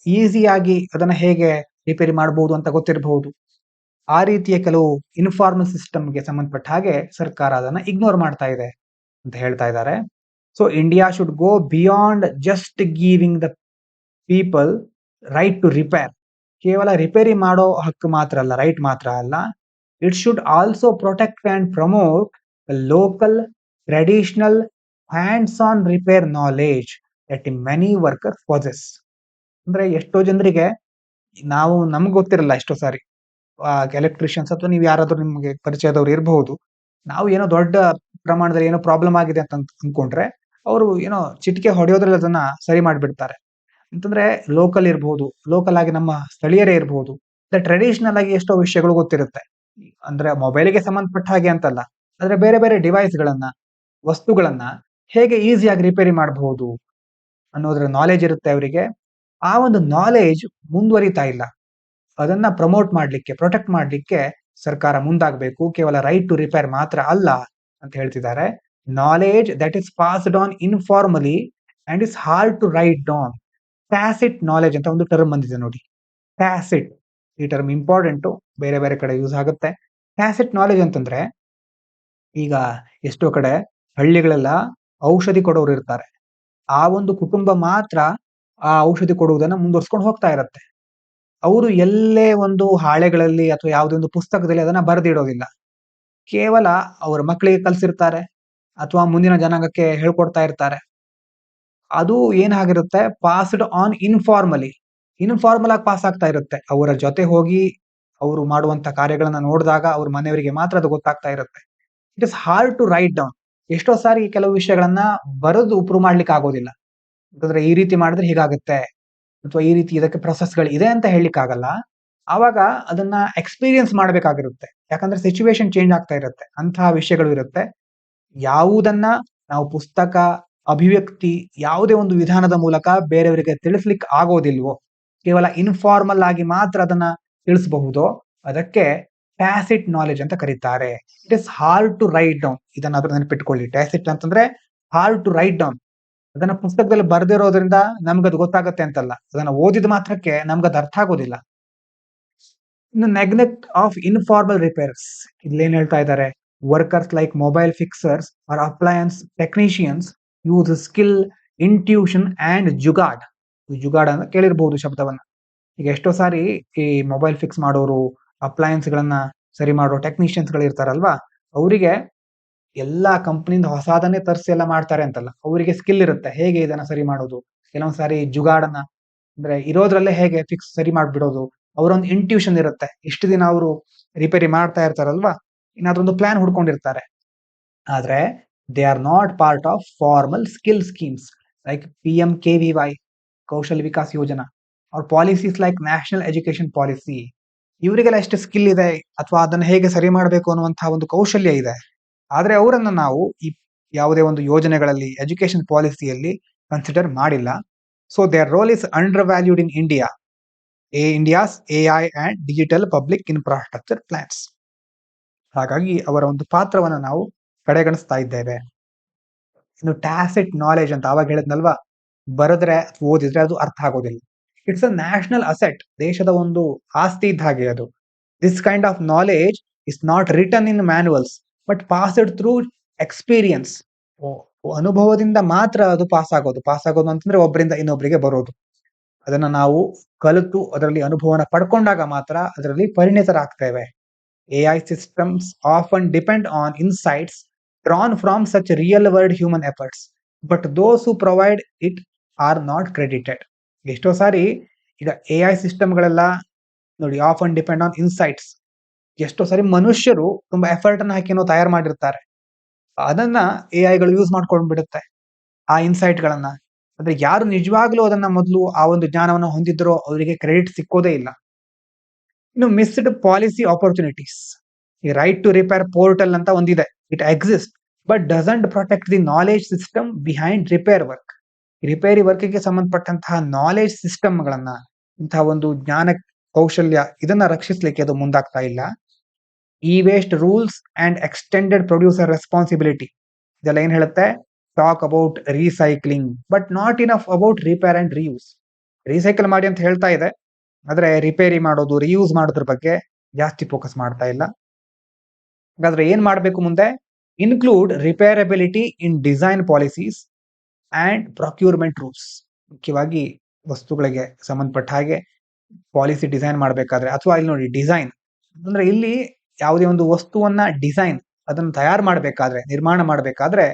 A: ಈಸಿಯಾಗಿ ಅದನ್ನ ಹೇಗೆ ರಿಪೇರಿ ಮಾಡಬಹುದು ಅಂತ ಗೊತ್ತಿರಬಹುದು. ಆ ರೀತಿಯ ಕೆಲವು ಇನ್ಫಾರ್ಮಲ್ ಸಿಸ್ಟಮ್ಗೆ ಸಂಬಂಧಪಟ್ಟ ಹಾಗೆ ಸರ್ಕಾರ ಅದನ್ನ ಇಗ್ನೋರ್ ಮಾಡ್ತಾ ಇದೆ ಅಂತ ಹೇಳ್ತಾ ಇದ್ದಾರೆ. So India should go beyond just giving the people right to repair. ಕೇವಲ ರಿಪೇರಿ ಮಾಡೋ ಹಕ್ಕು ಮಾತ್ರ ಅಲ್ಲ, ರೈಟ್ ಮಾತ್ರ ಅಲ್ಲ, it should also protect and promote local traditional hands on repair knowledge that many workers possess. ಅಂದ್ರೆ ಎಷ್ಟೋ ಜನರಿಗೆ ನಮ್ಗೆ ಗೊತ್ತಿರಲ್ಲ ಎಷ್ಟೋ ಸಾರಿ, ಎಲೆಕ್ಟ್ರಿಷಿಯನ್ಸ್ ಅಥವಾ ನೀವು ಯಾರಾದ್ರೂ ನಿಮ್ಗೆ ಪರಿಚಯದವ್ರು ಇರಬಹುದು, ನಾವು ಏನೋ ದೊಡ್ಡ ಪ್ರಮಾಣದಲ್ಲಿ ಏನೋ ಪ್ರಾಬ್ಲಮ್ ಆಗಿದೆ ಅಂತ ಅನ್ಕೊಂಡ್ರೆ ಅವರು ಏನೋ ಚಿಟಿಕೆ ಹೊಡೆಯೋದ್ರಲ್ಲಿ ಅದನ್ನ ಸರಿ ಮಾಡಿಬಿಡ್ತಾರೆ. ಅಂತಂದ್ರೆ ಲೋಕಲ್ ಇರಬಹುದು, ಲೋಕಲ್ ಆಗಿ ನಮ್ಮ ಸ್ಥಳೀಯರೇ ಇರಬಹುದು, ಟ್ರೆಡಿಷನಲ್ ಆಗಿ ಎಷ್ಟೋ ವಿಷಯಗಳು ಗೊತ್ತಿರುತ್ತೆ. ಅಂದ್ರೆ ಮೊಬೈಲ್ಗೆ ಸಂಬಂಧಪಟ್ಟ ಹಾಗೆ ಅಂತಲ್ಲ, ಆದ್ರೆ ಬೇರೆ ಬೇರೆ ಡಿವೈಸ್ ಗಳನ್ನ, ವಸ್ತುಗಳನ್ನ ಹೇಗೆ ಈಸಿಯಾಗಿ ರಿಪೇರಿ ಮಾಡಬಹುದು ಅನ್ನೋದ್ರ ನಾಲೆಜ್ ಇರುತ್ತೆ ಅವರಿಗೆ. ಆ ಒಂದು ನಾಲೆಜ್ ಮುಂದುವರಿತಾ ಇಲ್ಲ. ಅದನ್ನ ಪ್ರಮೋಟ್ ಮಾಡ್ಲಿಕ್ಕೆ, ಪ್ರೊಟೆಕ್ಟ್ ಮಾಡ್ಲಿಕ್ಕೆ ಸರ್ಕಾರ ಮುಂದಾಗಬೇಕು. ಕೇವಲ ರೈಟ್ ಟು ರಿಪೇರ್ ಮಾತ್ರ ಅಲ್ಲ ಅಂತ ಹೇಳ್ತಿದ್ದಾರೆ. Knowledge that is passed on informally and is hard to write down. Tacit knowledge ಅಂತ ಒಂದು ಟರ್ಮ್ ಬಂದಿದೆ ನೋಡಿ. ಟ್ಯಾಸಿಟ್, ಈ ಟರ್ಮ್ ಇಂಪಾರ್ಟೆಂಟು, ಬೇರೆ ಬೇರೆ ಕಡೆ ಯೂಸ್ ಆಗುತ್ತೆ. ಟ್ಯಾಸಿಟ್ ನಾಲೆಜ್ ಅಂತಂದ್ರೆ, ಈಗ ಎಷ್ಟೋ ಕಡೆ ಹಳ್ಳಿಗಳೆಲ್ಲ ಔಷಧಿ ಕೊಡೋರು ಇರ್ತಾರೆ. ಆ ಒಂದು ಕುಟುಂಬ ಮಾತ್ರ ಆ ಔಷಧಿ ಕೊಡುವುದನ್ನ ಮುಂದುವರ್ಸ್ಕೊಂಡು ಹೋಗ್ತಾ ಇರತ್ತೆ. ಅವರು ಎಲ್ಲೇ ಒಂದು ಹಾಳೆಗಳಲ್ಲಿ ಅಥವಾ ಯಾವುದೇ ಒಂದು ಪುಸ್ತಕದಲ್ಲಿ ಅದನ್ನ ಬರೆದಿಡೋದಿಲ್ಲ. ಕೇವಲ ಅವ್ರ ಮಕ್ಕಳಿಗೆ ಕಲ್ಸಿರ್ತಾರೆ ಅಥವಾ ಮುಂದಿನ ಜನಾಂಗಕ್ಕೆ ಹೇಳ್ಕೊಡ್ತಾ ಇರ್ತಾರೆ. ಅದು ಏನಾಗಿರುತ್ತೆ, ಪಾಸ್ಡ್ ಆನ್ ಇನ್ಫಾರ್ಮಲಿ, ಇನ್ಫಾರ್ಮಲ್ ಆಗಿ ಪಾಸ್ ಆಗ್ತಾ ಇರುತ್ತೆ. ಅವರ ಜೊತೆ ಹೋಗಿ ಅವರು ಮಾಡುವಂತ ಕಾರ್ಯಗಳನ್ನ ನೋಡಿದಾಗ ಅವ್ರ ಮನೆಯವರಿಗೆ ಮಾತ್ರ ಅದು ಗೊತ್ತಾಗ್ತಾ ಇರುತ್ತೆ. It is hard to write down. ಎಷ್ಟೋ ಸಾರಿ ಕೆಲವು ವಿಷಯಗಳನ್ನ ಬರೆದು ಪ್ರೂವ್ ಮಾಡ್ಲಿಕ್ಕೆ ಆಗೋದಿಲ್ಲ. ಯಾಕಂದ್ರೆ ಈ ರೀತಿ ಮಾಡಿದ್ರೆ ಹೀಗಾಗುತ್ತೆ ಅಥವಾ ಈ ರೀತಿ ಇದಕ್ಕೆ ಪ್ರೊಸೆಸ್ಗಳು ಇದೆ ಅಂತ ಹೇಳಲಿಕ್ಕೆ ಆಗಲ್ಲ. ಆವಾಗ ಅದನ್ನ ಎಕ್ಸ್ಪೀರಿಯನ್ಸ್ ಮಾಡ್ಬೇಕಾಗಿರುತ್ತೆ. ಯಾಕಂದ್ರೆ ಸಿಚುವೇಶನ್ ಚೇಂಜ್ ಆಗ್ತಾ ಇರುತ್ತೆ, ಅಂತಹ ವಿಷಯಗಳು ಇರುತ್ತೆ. ಯಾವುದನ್ನ ನಾವು ಪುಸ್ತಕ, ಅಭಿವ್ಯಕ್ತಿ, ಯಾವುದೇ ಒಂದು ವಿಧಾನದ ಮೂಲಕ ಬೇರೆಯವರಿಗೆ ತಿಳಿಸ್ಲಿಕ್ಕೆ ಆಗೋದಿಲ್ವೋ, ಕೇವಲ ಇನ್ಫಾರ್ಮಲ್ ಆಗಿ ಮಾತ್ರ ಅದನ್ನ ತಿಳಿಸಬಹುದು, ಅದಕ್ಕೆ ಟ್ಯಾಸಿಟ್ ನಾಲೆಜ್ ಅಂತ ಕರೀತಾರೆ. It is hard to write down. ಇದನ್ನ ನೆನಪಿಟ್ಕೊಳ್ಳಿ. ಟ್ಯಾಸಿಟ್ ಅಂತಂದ್ರೆ ಹಾರ್ಡ್ ಟು ರೈಟ್ ಡೌನ್. ಅದನ್ನ ಪುಸ್ತಕದಲ್ಲಿ ಬರ್ದಿರೋದ್ರಿಂದ ನಮ್ಗದು ಗೊತ್ತಾಗತ್ತೆ ಅಂತಲ್ಲ, ಅದನ್ನ ಓದಿದ ಮಾತ್ರಕ್ಕೆ ನಮ್ಗದು ಅರ್ಥ ಆಗೋದಿಲ್ಲ. ಇನ್ನು ನೆಗ್ಲೆಕ್ಟ್ ಆಫ್ ಇನ್ಫಾರ್ಮಲ್ ರಿಪೇರ್ಸ್, ಇಲ್ಲೇನ್ ಹೇಳ್ತಾ ಇದ್ದಾರೆ, workers like mobile fixers or appliance technicians use skill, intuition and jugaad. Jugaad ಅಂತ ಕೇಳಿರ್ಬಹುದು ಶಬ್ದವನ್ನ. ಈಗ ಎಷ್ಟೋ ಸಾರಿ ಈ ಮೊಬೈಲ್ ಫಿಕ್ಸ್ ಮಾಡೋರು, ಅಪ್ಲಯನ್ಸ್ ಗಳನ್ನ ಸರಿ ಮಾಡೋ ಟೆಕ್ನಿಷಿಯನ್ಸ್ ಗಳು ಇರ್ತಾರಲ್ವಾ, ಅವರಿಗೆ ಎಲ್ಲಾ ಕಂಪನಿಯಿಂದ ಹೊಸಾದನ್ನೇ ತರಿಸಿ ಎಲ್ಲ ಮಾಡ್ತಾರೆ ಅಂತಲ್ಲ, ಅವರಿಗೆ ಸ್ಕಿಲ್ ಇರುತ್ತೆ ಹೇಗೆ ಇದನ್ನ ಸರಿ ಮಾಡೋದು. ಕೆಲವೊಂದ್ ಸಾರಿ ಜುಗಾಡನ್ನ ಅಂದ್ರೆ ಇರೋದ್ರಲ್ಲೇ ಹೇಗೆ ಫಿಕ್ಸ್ ಸರಿ ಮಾಡ್ಬಿಡೋದು, ಅವರೊಂದು ಇಂಟ್ಯೂಷನ್ ಇರುತ್ತೆ. ಇಷ್ಟು ದಿನ ಅವರು ರಿಪೇರಿ ಮಾಡ್ತಾ ಇರ್ತಾರಲ್ವಾ, ಏನಾದ್ರೊಂದು ಪ್ಲಾನ್ ಹುಡ್ಕೊಂಡಿರ್ತಾರೆ. ಆದ್ರೆ they are not part of formal skill schemes like PMKVY, Kaushal Vikas Yojana, ಅವ್ರ policies like national education policy. ಇವರಿಗೆಲ್ಲ ಎಷ್ಟು ಸ್ಕಿಲ್ ಇದೆ ಅಥವಾ ಅದನ್ನ ಹೇಗೆ ಸರಿ ಮಾಡಬೇಕು ಅನ್ನುವಂತಹ ಒಂದು ಕೌಶಲ್ಯ ಇದೆ. ಆದ್ರೆ ಅವರನ್ನ ನಾವು ಈ ಯಾವುದೇ ಒಂದು ಯೋಜನೆಗಳಲ್ಲಿ, ಎಜುಕೇಶನ್ ಪಾಲಿಸಿಯಲ್ಲಿ ಕನ್ಸಿಡರ್ ಮಾಡಿಲ್ಲ. So their role is undervalued in India's AI and digital public infrastructure plans. ಹಾಗಾಗಿ ಅವರ ಒಂದು ಪಾತ್ರವನ್ನ ನಾವು ಕಡೆಗಣಿಸ್ತಾ ಇದ್ದೇವೆ. ಇನ್ನು ಟ್ಯಾಸಿಟ್ ನಾಲೆಜ್ ಅಂತ ಅವಾಗ ಹೇಳಿದ್ನಲ್ವಾ, ಬರೆದ್ರೆ ಓದಿದ್ರೆ ಅದು ಅರ್ಥ ಆಗೋದಿಲ್ಲ. ಇಟ್ಸ್ ಅ ನ್ಯಾಷನಲ್ ಅಸೆಟ್, ದೇಶದ ಒಂದು ಆಸ್ತಿ ಇದ್ದ ಹಾಗೆ ಅದು. This kind of knowledge is not written in manuals but passed through experience. ಅನುಭವದಿಂದ ಮಾತ್ರ ಅದು ಪಾಸ್ ಆಗೋದು ಅಂತಂದ್ರೆ ಒಬ್ಬರಿಂದ ಇನ್ನೊಬ್ಬರಿಗೆ ಬರೋದು. ಅದನ್ನ ನಾವು ಕಲಿತು ಅದರಲ್ಲಿ ಅನುಭವನ ಪಡ್ಕೊಂಡಾಗ ಮಾತ್ರ ಅದರಲ್ಲಿ ಪರಿಣಿತರಾಗ್ತೇವೆ. AI systems often depend on insights drawn from such real world human efforts, but those who provide it are not credited. ಎಷ್ಟೋ ಸಾರಿ ಈಗ AI ಸಿಸ್ಟಮ್ಗಳೆಲ್ಲ ನೋಡಿ, ಆಫನ್ ಡಿಪೆಂಡ್ ಆನ್ ಇನ್ಸೈಟ್ಸ್. ಎಷ್ಟೋ ಸಾರಿ ಮನುಷ್ಯರು ತುಂಬಾ ಎಫರ್ಟ್ ಅನ್ನ ಹಾಕಿ ತಯಾರು ಮಾಡಿರ್ತಾರೆ, ಅದನ್ನ AI ಗಳು ಯೂಸ್ ಮಾಡ್ಕೊಂಡು ಬಿಡುತ್ತೆ ಆ ಇನ್ಸೈಟ್ ಗಳನ್ನ. ಅಂದ್ರೆ ಯಾರು ನಿಜವಾಗ್ಲೂ ಅದನ್ನ ಮೊದಲು ಆ ಒಂದು ಜ್ಞಾನವನ್ನು ಹೊಂದಿದ್ರೋ ಅವರಿಗೆ ಕ್ರೆಡಿಟ್ ಸಿಕ್ಕೋದೇ ಇಲ್ಲ. ಇನ್ನು ಮಿಸ್ಡ್ ಪಾಲಿಸಿ ಆಪರ್ಚುನಿಟೀಸ್. ಈ ರೈಟ್ ಟು ರಿಪೇರ್ ಪೋರ್ಟಲ್ ಅಂತ ಒಂದಿದೆ. It exist but doesn't protect the knowledge system behind repair work. ರಿಪೇರಿ ವರ್ಕ್ಗೆ ಸಂಬಂಧಪಟ್ಟಂತಹ ನಾಲೆಜ್ ಸಿಸ್ಟಮ್ ಗಳನ್ನ, ಇಂತಹ ಒಂದು ಜ್ಞಾನ ಕೌಶಲ್ಯ, ಇದನ್ನ ರಕ್ಷಿಸಲಿಕ್ಕೆ ಅದು ಮುಂದಾಗ್ತಾ ಇಲ್ಲ. Waste rules and extended producer responsibility, ಇದೆಲ್ಲ ಏನ್ ಹೇಳುತ್ತೆ, talk about recycling but not enough about repair and reuse. Recycle ಮಾಡಿ ಅಂತ ಹೇಳ್ತಾ ಇದೆ, ಆದ್ರೆ ರಿಪೇರಿ ಮಾಡೋದು, ರಿಯೂಸ್ ಮಾಡೋದ್ರ ಬಗ್ಗೆ ಜಾಸ್ತಿ ಫೋಕಸ್ ಮಾಡ್ತಾ ಇಲ್ಲ. ಹಾಗಾದ್ರೆ ಏನ್ ಮಾಡ್ಬೇಕು ಮುಂದೆ? Include repairability in design policies and procurement rules. ಮುಖ್ಯವಾಗಿ ವಸ್ತುಗಳಿಗೆ ಸಂಬಂಧಪಟ್ಟ ಹಾಗೆ ಪಾಲಿಸಿ ಡಿಸೈನ್ ಮಾಡಬೇಕಾದ್ರೆ, ಅಥವಾ ಇಲ್ಲಿ ನೋಡಿ ಡಿಸೈನ್ ಅಂದ್ರೆ ಇಲ್ಲಿ ಯಾವುದೇ ಒಂದು ವಸ್ತುವನ್ನ ಡಿಸೈನ್, ಅದನ್ನು ತಯಾರು ಮಾಡಬೇಕಾದ್ರೆ, ನಿರ್ಮಾಣ ಮಾಡಬೇಕಾದ್ರೆ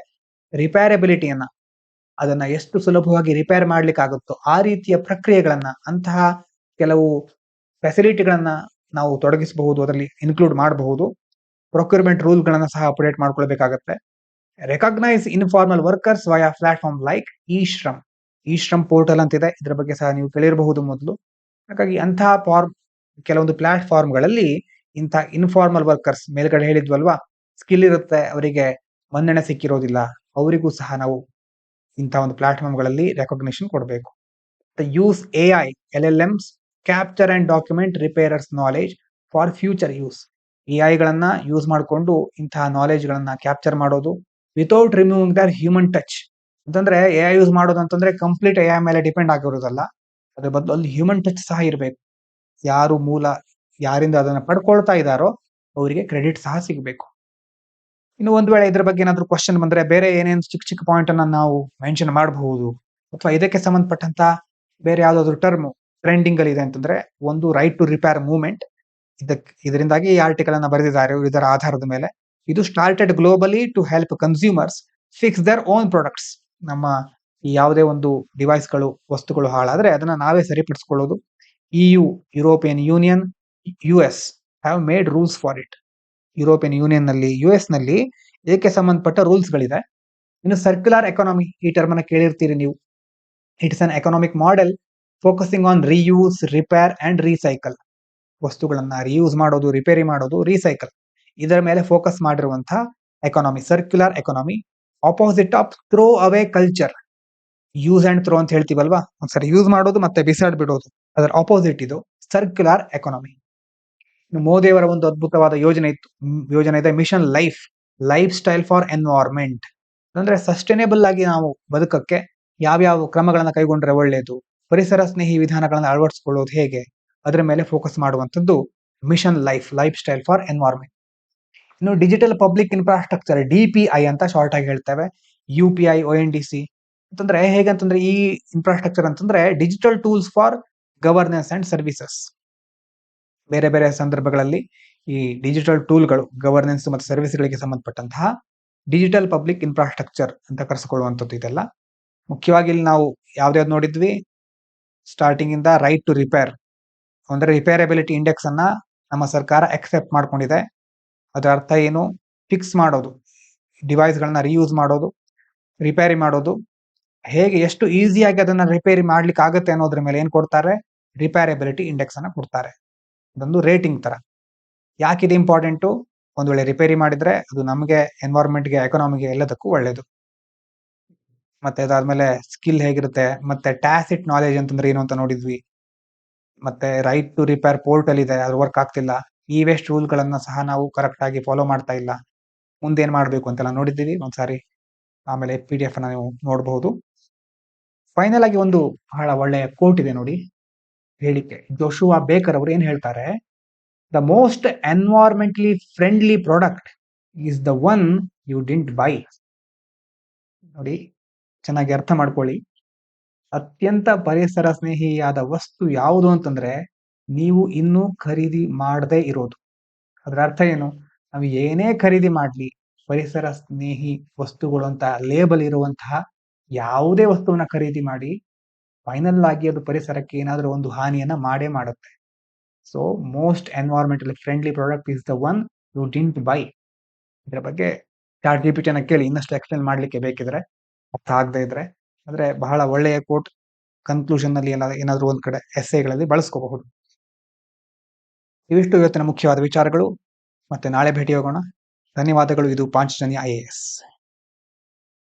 A: ರಿಪೇರಬಿಲಿಟಿಯನ್ನ, ಅದನ್ನ ಎಷ್ಟು ಸುಲಭವಾಗಿ ರಿಪೇರ್ ಮಾಡ್ಲಿಕ್ಕೆ ಆಗುತ್ತೋ ಆ ರೀತಿಯ ಪ್ರಕ್ರಿಯೆಗಳನ್ನ, ಅಂತಹ ಕೆಲವು ಫೆಸಿಲಿಟಿಗಳನ್ನ ನಾವು ತೊಡಗಿಸಬಹುದು, ಅದರಲ್ಲಿ ಇನ್ಕ್ಲೂಡ್ ಮಾಡಬಹುದು. ಪ್ರೊಕ್ಯೂರ್ಮೆಂಟ್ ರೂಲ್ ಗಳನ್ನ ಸಹ ಅಪ್ಡೇಟ್ ಮಾಡ್ಕೊಳ್ಬೇಕಾಗತ್ತೆ. Recognise informal workers via platform like e-Shram portal ಅಂತಿದೆ, ಇದ್ರ ಬಗ್ಗೆ ಸಹ ನೀವು ಕೇಳಿರಬಹುದು ಮೊದಲು. ಹಾಗಾಗಿ ಅಂತಹ ಕೆಲವೊಂದು ಪ್ಲಾಟ್ಫಾರ್ಮ್ಗಳಲ್ಲಿ ಇಂಥ ಇನ್ಫಾರ್ಮಲ್ ವರ್ಕರ್ಸ್, ಮೇಲ್ಗಡೆ ಹೇಳಿದ್ವಲ್ವಾ, ಸ್ಕಿಲ್ ಇರುತ್ತೆ, ಅವರಿಗೆ ಮನ್ನಣೆ ಸಿಕ್ಕಿರೋದಿಲ್ಲ, ಅವರಿಗೂ ಸಹ ನಾವು ಇಂಥ ಒಂದು ಪ್ಲಾಟ್ಫಾರ್ಮ್ಗಳಲ್ಲಿ ರೆಕಗ್ನಿಷನ್ ಕೊಡಬೇಕು. Use AI LLMs capture and document repairers knowledge for future use. ಎಐಗಳನ್ನ ಯೂಸ್ ಮಾಡಿಕೊಂಡು ಇಂತಹ ನಾಲೆಜ್ ಗಳನ್ನ ಕ್ಯಾಪ್ಚರ್ ಮಾಡೋದು without removing their human touch. ಅಂತಂದ್ರೆ ಎಐ ಯೂಸ್ ಮಾಡೋದು ಅಂತಂದ್ರೆ ಕಂಪ್ಲೀಟ್ ಎಐ ಮೇಲೆ ಡಿಪೆಂಡ್ ಆಗಿರೋದಲ್ಲ, ಅದ್ರ ಬದಲು ಅಲ್ಲಿ ಹ್ಯೂಮನ್ ಟಚ್ ಸಹ ಇರಬೇಕು. ಯಾರು ಮೂಲ ಯಾರಿಂದ ಅದನ್ನ ಪಡ್ಕೊಳ್ತಾ ಇದ್ದಾರೋ ಅವರಿಗೆ ಕ್ರೆಡಿಟ್ ಸಹ ಸಿಗಬೇಕು. ಇನ್ನು ಒಂದ್ ವೇಳೆ ಇದ್ರ ಬಗ್ಗೆ ಏನಾದ್ರು ಕ್ವಶನ್ ಬಂದ್ರೆ ಬೇರೆ ಏನೇನು ಚಿಕ್ಕ ಚಿಕ್ಕ ಪಾಯಿಂಟ್ ಅನ್ನ ನಾವು ಮೆನ್ಷನ್ ಮಾಡಬಹುದು, ಅಥವಾ ಇದಕ್ಕೆ ಸಂಬಂಧಪಟ್ಟಂತ ಬೇರೆ ಯಾವ್ದಾದ್ರು ಟರ್ಮ್ ಟ್ರೆಂಡಿಂಗ್ ಅಲ್ಲಿ ಇದೆ ಅಂತಂದ್ರೆ ಒಂದು ರೈಟ್ ಟು ರಿಪೇರ್ ಮೂವ್ಮೆಂಟ್. ಇದರಿಂದಾಗಿ ಈ ಆರ್ಟಿಕಲ್ ಅನ್ನ ಬರೆದಿದ್ದಾರೆ ಇದರ ಆಧಾರದ ಮೇಲೆ. ಇದು started globally to help consumers fix their own products. ನಮ್ಮ ಈ ಯಾವುದೇ ಒಂದು ಡಿವೈಸ್ಗಳು ವಸ್ತುಗಳು ಹಾಳಾದ್ರೆ ಅದನ್ನ ನಾವೇ ಸರಿಪಡಿಸ್ಕೊಳ್ಳೋದು. EU European Union US have made rules for it. European Union ನಲ್ಲಿ US ನಲ್ಲಿ ಇದಕ್ಕೆ ಸಂಬಂಧಪಟ್ಟ ರೂಲ್ಸ್ ಗಳಿದೆ. ಇನ್ನು ಸರ್ಕ್ಯುಲರ್ ಎಕಾನಮಿ, ಈ ಟರ್ಮ್ ಅನ್ನ ಕೇಳಿರ್ತೀರಿ ನೀವು. It's an economic model focusing on reuse, repair and recycle. ವಸ್ತುಗಳನ್ನ ರಿಯೂಸ್ ಮಾಡೋದು, ರಿಪೇರಿ ಮಾಡೋದು, ರೀಸೈಕಲ್, ಇದರ ಮೇಲೆ ಫೋಕಸ್ ಮಾಡಿರುವಂತಹ economy circular economy. Opposite of throw away culture. Use and throw ಅಂತ ಹೇಳ್ತೀವಲ್ವಾ, ಒಂದ್ಸರಿ ಯೂಸ್ ಮಾಡೋದು ಮತ್ತೆ ಬಿಸಾಡ್ ಬಿಡೋದು, ಅದರ ಆಪೋಸಿಟ್ ಇದು ಸರ್ಕ್ಯುಲರ್ ಎಕಾನಮಿ. ಮೋದಿಯವರ ಒಂದು ಅದ್ಭುತವಾದ ಯೋಜನೆ ಇತ್ತು, ಯೋಜನೆ ಇದೆ mission life, lifestyle for environment. ಅಂದ್ರೆ ಸಸ್ಟೈನೇಬಲ್ ಆಗಿ ನಾವು ಬದುಕಕ್ಕೆ ಯಾವ್ಯಾವ ಕ್ರಮಗಳನ್ನ ಕೈಗೊಂಡ್ರೆ ಒಳ್ಳೆಯದು, ಪರಿಸರ ಸ್ನೇಹಿ ವಿಧಾನಗಳನ್ನ ಅಳವಡಿಸಿಕೊಳ್ಳೋದು ಹೇಗೆ, ಅದರ ಮೇಲೆ ಫೋಕಸ್ ಮಾಡುವಂತದ್ದು mission life, lifestyle for environment. ಇನ್ನು ಡಿಜಿಟಲ್ ಪಬ್ಲಿಕ್ ಇನ್ಫ್ರಾಸ್ಟ್ರಕ್ಚರ್, DPI ಅಂತ ಶಾರ್ಟ್ ಆಗಿ ಹೇಳ್ತೇವೆ, UPI, ONDC ಅಂತಂದ್ರೆ ಹೇಗಂತಂದ್ರೆ ಈ ಇನ್ಫ್ರಾಸ್ಟ್ರಕ್ಚರ್ ಅಂತಂದ್ರೆ digital tools for governance and services. ಬೇರೆ ಬೇರೆ ಸಂದರ್ಭಗಳಲ್ಲಿ ಈ ಡಿಜಿಟಲ್ ಟೂಲ್ಗಳು ಗವರ್ನೆನ್ಸ್ ಮತ್ತು ಸರ್ವಿಸ್ಗಳಿಗೆ ಸಂಬಂಧಪಟ್ಟಂತಹ ಡಿಜಿಟಲ್ ಪಬ್ಲಿಕ್ ಇನ್ಫ್ರಾಸ್ಟ್ರಕ್ಚರ್ ಅಂತ ಕರೆಸಿಕೊಳ್ಳುವಂಥದ್ದು ಇದೆಲ್ಲ. ಮುಖ್ಯವಾಗಿ ಇಲ್ಲಿ ನಾವು ಯಾವ್ದ್ಯಾವ್ದು ನೋಡಿದ್ವಿ, ಸ್ಟಾರ್ಟಿಂಗ್ ಇಂದ ರೈಟ್ ಟು ರಿಪೇರ್ ಅಂದ್ರೆ ರಿಪೇರಬಿಲಿಟಿ ಇಂಡೆಕ್ಸ್ ಅನ್ನ ನಮ್ಮ ಸರ್ಕಾರ ಅಕ್ಸೆಪ್ಟ್ ಮಾಡ್ಕೊಂಡಿದೆ. ಅದರ ಅರ್ಥ ಏನು, ಫಿಕ್ಸ್ ಮಾಡೋದು, ಡಿವೈಸ್ ಗಳನ್ನ ರಿಯೂಸ್ ಮಾಡೋದು, ರಿಪೇರಿ ಮಾಡೋದು, ಹೇಗೆ ಎಷ್ಟು ಈಸಿಯಾಗಿ ಅದನ್ನ ರಿಪೇರಿ ಮಾಡ್ಲಿಕ್ಕೆ ಆಗುತ್ತೆ ಅನ್ನೋದ್ರ ಮೇಲೆ ಏನ್ ಕೊಡ್ತಾರೆ, ರಿಪೇರಬಿಲಿಟಿ ಇಂಡೆಕ್ಸ್ ಅನ್ನ ಕೊಡ್ತಾರೆ. ಅದೊಂದು ರೇಟಿಂಗ್ ತರ. ಯಾಕಿದೆ ಇಂಪಾರ್ಟೆಂಟು, ಒಂದ್ ವೇಳೆ ರಿಪೇರಿ ಮಾಡಿದ್ರೆ ಅದು ನಮಗೆ, ಎನ್ವೈರ್ಮೆಂಟ್ಗೆ, ಎಕಾನಮಿಗೆ ಎಲ್ಲದಕ್ಕೂ ಒಳ್ಳೇದು. ಮತ್ತೆ ಅದಾದ್ಮೇಲೆ ಸ್ಕಿಲ್ ಹೇಗಿರುತ್ತೆ, ಮತ್ತೆ ಟ್ಯಾಸಿಟ್ ನಾಲೆಜ್ ಅಂತಂದ್ರೆ ಏನು ಅಂತ ನೋಡಿದ್ವಿ. ಮತ್ತೆ ರೈಟ್ ಟು ರಿಪೇರ್ ಪೋರ್ಟಲ್ ಇದೆ, ಅದು ವರ್ಕ್ ಆಗ್ತಿಲ್ಲ. ಇ ವೇಸ್ಟ್ ರೂಲ್ ಗಳನ್ನ ಸಹ ನಾವು ಕರೆಕ್ಟ್ ಆಗಿ ಫಾಲೋ ಮಾಡ್ತಾ ಇಲ್ಲ. ಮುಂದೇನ್ ಮಾಡ್ಬೇಕು ಅಂತೆಲ್ಲ ನೋಡಿದ್ದೀವಿ ಒಂದ್ಸಾರಿ, ಆಮೇಲೆ PDF ಅನ್ನ ನೀವು ನೋಡಬಹುದು. ಫೈನಲ್ ಆಗಿ ಒಂದು ಬಹಳ ಒಳ್ಳೆಯ ಕೋಟ್ ಇದೆ ನೋಡಿ, ಹೇಳಿಕೆ. ಜೋಶುವಾ ಬೇಕರ್ ಅವರು ಏನ್ ಹೇಳ್ತಾರೆ, the most environmentally friendly product is the one you didn't buy. ನೋಡಿ, ಚೆನ್ನಾಗಿ ಅರ್ಥ ಮಾಡ್ಕೊಳ್ಳಿ. ಅತ್ಯಂತ ಪರಿಸರ ಸ್ನೇಹಿಯಾದ ವಸ್ತು ಯಾವುದು ಅಂತಂದ್ರೆ ನೀವು ಇನ್ನೂ ಖರೀದಿ ಮಾಡದೇ ಇರೋದು. ಅದರ ಅರ್ಥ ಏನು, ನಾವು ಏನೇ ಖರೀದಿ ಮಾಡ್ಲಿ, ಪರಿಸರ ಸ್ನೇಹಿ ವಸ್ತುಗಳು ಅಂತ ಲೇಬಲ್ ಇರುವಂತಹ ಯಾವುದೇ ವಸ್ತುವನ್ನ ಖರೀದಿ ಮಾಡಿ ಫೈನಲ್ ಆಗಿ ಅದು ಪರಿಸರಕ್ಕೆ ಏನಾದ್ರೂ ಒಂದು ಹಾನಿಯನ್ನ ಮಾಡೇ ಮಾಡುತ್ತೆ. So most environmentally friendly product is the one you didn't buy. ಇದರ ಬಗ್ಗೆ ChatGPT ಅನ್ನ ಕೇಳಿ ಇನ್ನಷ್ಟು ಎಕ್ಸ್ಪ್ಲೇನ್ ಮಾಡ್ಲಿಕ್ಕೆ ಬೇಕಿದ್ರೆ, ಅರ್ಥ ಆಗದೆ ಇದ್ರೆ. ಅಂದ್ರೆ ಬಹಳ ಒಳ್ಳೆಯ ಕೋಟ್, ಕನ್ಕ್ಲೂಷನ್ ನಲ್ಲಿ ಏನಾದ್ರೂ ಒಂದ್ ಕಡೆ ಎಸ್ಸೆಗಳಲ್ಲಿ ಬಳಸ್ಕೋಬಹುದು. ಇವಿಷ್ಟು ಇವತ್ತಿನ ಮುಖ್ಯವಾದ ವಿಚಾರಗಳು. ಮತ್ತೆ ನಾಳೆ ಭೇಟಿ ಹೋಗೋಣ. ಧನ್ಯವಾದಗಳು. ಇದು ಪಾಂಚಜನ್ಯ IAS.